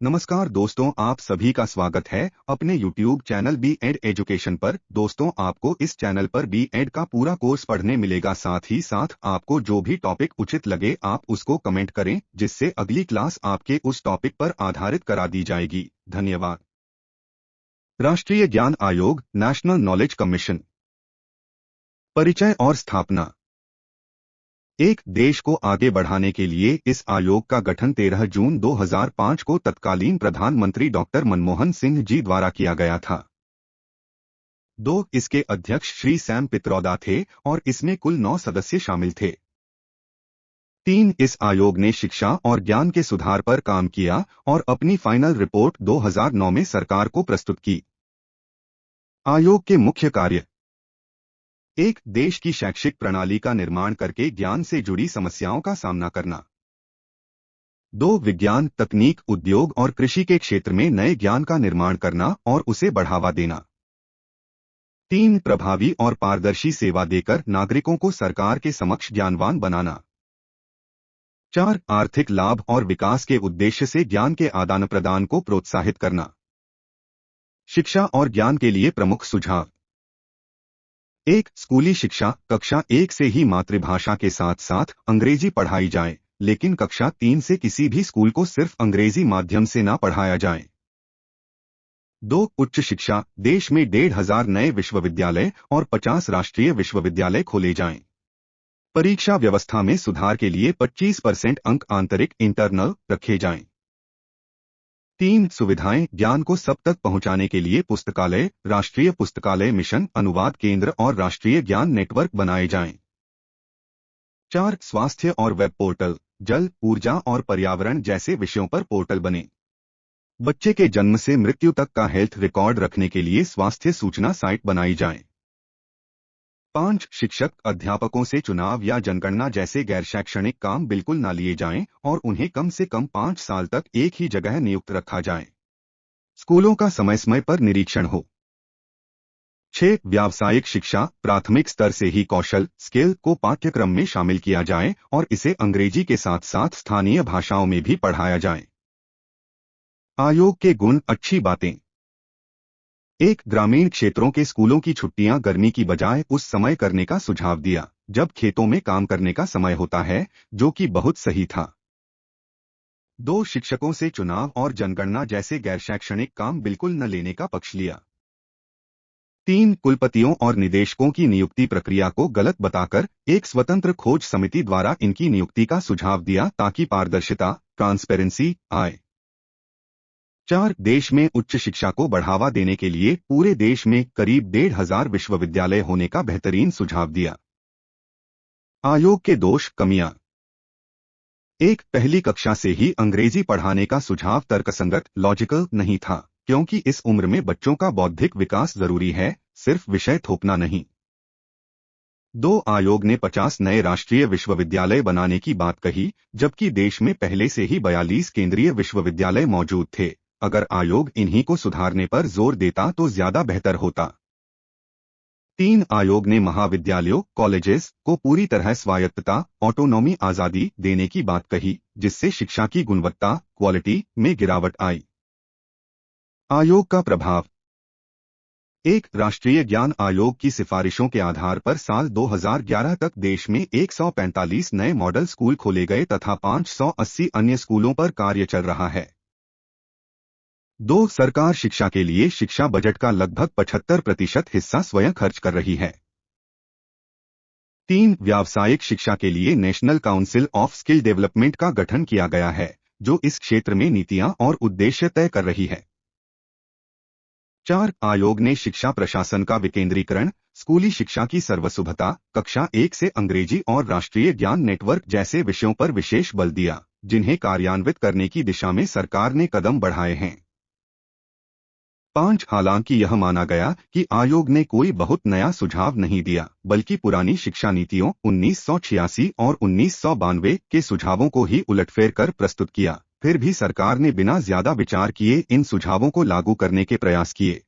नमस्कार दोस्तों, आप सभी का स्वागत है अपने YouTube चैनल बी.एड एजुकेशन पर। दोस्तों, आपको इस चैनल पर बी.एड का पूरा कोर्स पढ़ने मिलेगा। साथ ही साथ आपको जो भी टॉपिक उचित लगे आप उसको कमेंट करें, जिससे अगली क्लास आपके उस टॉपिक पर आधारित करा दी जाएगी। धन्यवाद। राष्ट्रीय ज्ञान आयोग, नेशनल नॉलेज कमीशन। परिचय और स्थापना। एक देश को आगे बढ़ाने के लिए इस आयोग का गठन 13 जून 2005 को तत्कालीन प्रधानमंत्री डॉक्टर मनमोहन सिंह जी द्वारा किया गया था। इसके अध्यक्ष श्री सैम पित्रोदा थे और इसमें कुल 9 सदस्य शामिल थे। इस आयोग ने शिक्षा और ज्ञान के सुधार पर काम किया और अपनी फाइनल रिपोर्ट 2009 में सरकार को प्रस्तुत की। आयोग के मुख्य कार्य: एक देश की शैक्षिक प्रणाली का निर्माण करके ज्ञान से जुड़ी समस्याओं का सामना करना। विज्ञान, तकनीक, उद्योग और कृषि के क्षेत्र में नए ज्ञान का निर्माण करना और उसे बढ़ावा देना। प्रभावी और पारदर्शी सेवा देकर नागरिकों को सरकार के समक्ष ज्ञानवान बनाना। आर्थिक लाभ और विकास के उद्देश्य से ज्ञान के आदान प्रदान को प्रोत्साहित करना। शिक्षा और ज्ञान के लिए प्रमुख सुझाव: स्कूली शिक्षा: कक्षा 1 से ही मातृभाषा के साथ साथ अंग्रेजी पढ़ाई जाए, लेकिन कक्षा 3 से किसी भी स्कूल को सिर्फ अंग्रेजी माध्यम से ना पढ़ाया जाए। उच्च शिक्षा: देश में 1,500 नए विश्वविद्यालय और 50 राष्ट्रीय विश्वविद्यालय खोले जाएं। परीक्षा व्यवस्था में सुधार के लिए 25% अंक आंतरिक इंटरनल रखे जाएं। सुविधाएं: ज्ञान को सब तक पहुंचाने के लिए पुस्तकालय, राष्ट्रीय पुस्तकालय मिशन, अनुवाद केंद्र और राष्ट्रीय ज्ञान नेटवर्क बनाए जाएं। स्वास्थ्य और वेब पोर्टल: जल, ऊर्जा और पर्यावरण जैसे विषयों पर पोर्टल बने। बच्चे के जन्म से मृत्यु तक का हेल्थ रिकॉर्ड रखने के लिए स्वास्थ्य सूचना साइट बनाई जाए। शिक्षक, अध्यापकों से चुनाव या जनगणना जैसे गैर शैक्षणिक काम बिल्कुल न लिए जाएं और उन्हें कम से कम 5 साल तक एक ही जगह नियुक्त रखा जाए। स्कूलों का समय समय पर निरीक्षण हो। व्यावसायिक शिक्षा: प्राथमिक स्तर से ही कौशल स्किल को पाठ्यक्रम में शामिल किया जाए और इसे अंग्रेजी के साथ साथ स्थानीय भाषाओं में भी पढ़ाया जाए। आयोग के गुण, अच्छी बातें: ग्रामीण क्षेत्रों के स्कूलों की छुट्टियां गर्मी की बजाय उस समय करने का सुझाव दिया जब खेतों में काम करने का समय होता है, जो कि बहुत सही था। शिक्षकों से चुनाव और जनगणना जैसे गैर शैक्षणिक काम बिल्कुल न लेने का पक्ष लिया। कुलपतियों और निदेशकों की नियुक्ति प्रक्रिया को गलत बताकर एक स्वतंत्र खोज समिति द्वारा इनकी नियुक्ति का सुझाव दिया ताकि पारदर्शिता, ट्रांसपेरेंसी आए। देश में उच्च शिक्षा को बढ़ावा देने के लिए पूरे देश में करीब 1,500 विश्वविद्यालय होने का बेहतरीन सुझाव दिया। आयोग के दोष, कमियां: पहली कक्षा से ही अंग्रेजी पढ़ाने का सुझाव तर्कसंगत, लॉजिकल नहीं था, क्योंकि इस उम्र में बच्चों का बौद्धिक विकास जरूरी है, सिर्फ विषय थोपना नहीं। आयोग ने 50 नए राष्ट्रीय विश्वविद्यालय बनाने की बात कही, जबकि देश में पहले से ही 42 केंद्रीय विश्वविद्यालय मौजूद थे। अगर आयोग इन्हीं को सुधारने पर जोर देता तो ज्यादा बेहतर होता। आयोग ने महाविद्यालयों, कॉलेजेस को पूरी तरह स्वायत्तता, ऑटोनॉमी, आजादी देने की बात कही, जिससे शिक्षा की गुणवत्ता, क्वालिटी में गिरावट आई। आयोग का प्रभाव: राष्ट्रीय ज्ञान आयोग की सिफारिशों के आधार पर साल 2011 तक देश में 145 नए मॉडल स्कूल खोले गए तथा 580 अन्य स्कूलों पर कार्य चल रहा है। सरकार शिक्षा के लिए शिक्षा बजट का लगभग 75% हिस्सा स्वयं खर्च कर रही है। व्यावसायिक शिक्षा के लिए national council of skill development का गठन किया गया है, जो इस क्षेत्र में नीतियां और उद्देश्य तय कर रही है। आयोग ने शिक्षा प्रशासन का विकेंद्रीकरण, स्कूली शिक्षा की सर्वसुलभता, कक्षा 1 से अंग्रेजी और राष्ट्रीय ज्ञान नेटवर्क जैसे विषयों पर विशेष बल दिया, जिन्हें कार्यान्वित करने की दिशा में सरकार ने कदम बढ़ाए हैं। हालांकि यह माना गया कि आयोग ने कोई बहुत नया सुझाव नहीं दिया, बल्कि पुरानी शिक्षा नीतियों 1986 और 1992 के सुझावों को ही उलटफेर कर प्रस्तुत किया। फिर भी सरकार ने बिना ज्यादा विचार किए इन सुझावों को लागू करने के प्रयास किए।